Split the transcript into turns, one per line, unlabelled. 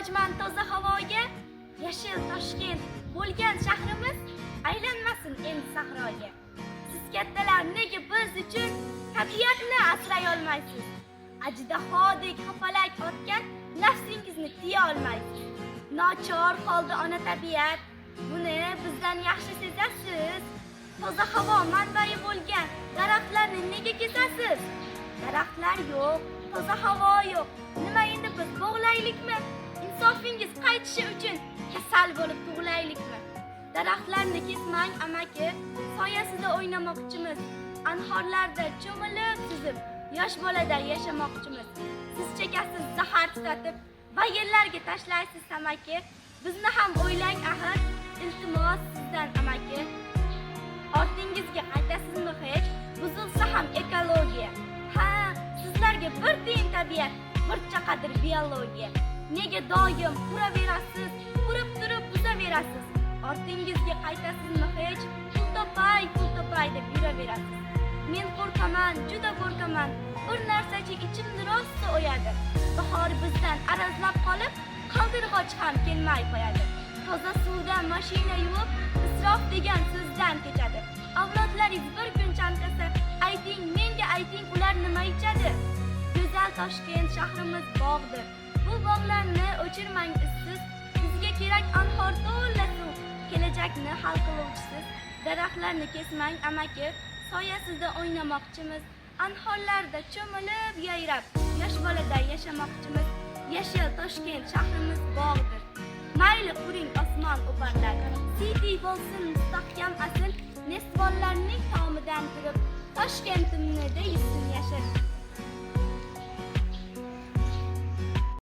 Ehtiyojmand toza havoga, yashil Toshkent bo'lgan shahrimiz aylanmasin endi sahroga. Siz kattalar nega biz uchun tabiatni asray olmaysiz? Ajdahodek hafalak otgan nafsingizni tiya olmaysiz. Nochor qoldi ona tabiat, buni bizdan yaxshi sezasiz. Toza havo manbai bo'lgan daraxtlarni nega kesasiz? Daraxtlar yo'q, toza havo yo'q. Nima endi biz bog'laylikmi? Insofingiz qaytishi uchun kasal bo'lib tug'laylikmi? Daraxtlarni kesmang amaki, soyasida o'ynamoqchimiz. Anhorlarda cho'milib suzib, yosh boladay yashamoqchimiz. Siz chekasiz zahar tutatib, bayirlarga tashlaysiz amaki. Bizni ham o'ylang axir, iltimos sizdan amaki. Ortingizga qaytasizmi hech? Buzilsa ham ekologiya. Ha, sizlarga bir tiyin tabiat, bir chaqadir biologiya. Nega doim quraverasiz, qurib turib buzaverasiz? Ortingizga qaytasizmi hech? Pul topay deb yuraverasiz. Men qo'rqaman, juda qo'rqaman. Bir narsachi ichimni rosti o'yadi. Bahor bizdan arazlab qolib, qaldirg'och ham kelmay qo'yadi. Toza suvdan mashina yuvib, isrof degan so'zdan kechadi. Avlodlaringiz bir kun chanqasa, ayting, menga ayting, ular nima ichadi? Go'zal Toshkent shahrimiz bog'dir. Bu bog'larni o'chirmang izsiz. Bizga kerak anhor to'la suv, kelajakni hal qiluvchisiz. Daraxtlarni kesmang amaki, soyasida o'ynamoqchimiz. Anhorlarda cho'milib yayrab, yosh boladay yashamoqchimiz. Yashil Toshkent shahrimiz bog'dir. Mayli quring osmon o'parlar, siydik bo'lsin mustahkam asl. Nesvonlarning tomidan turib, Toshkentimni deysin yashil.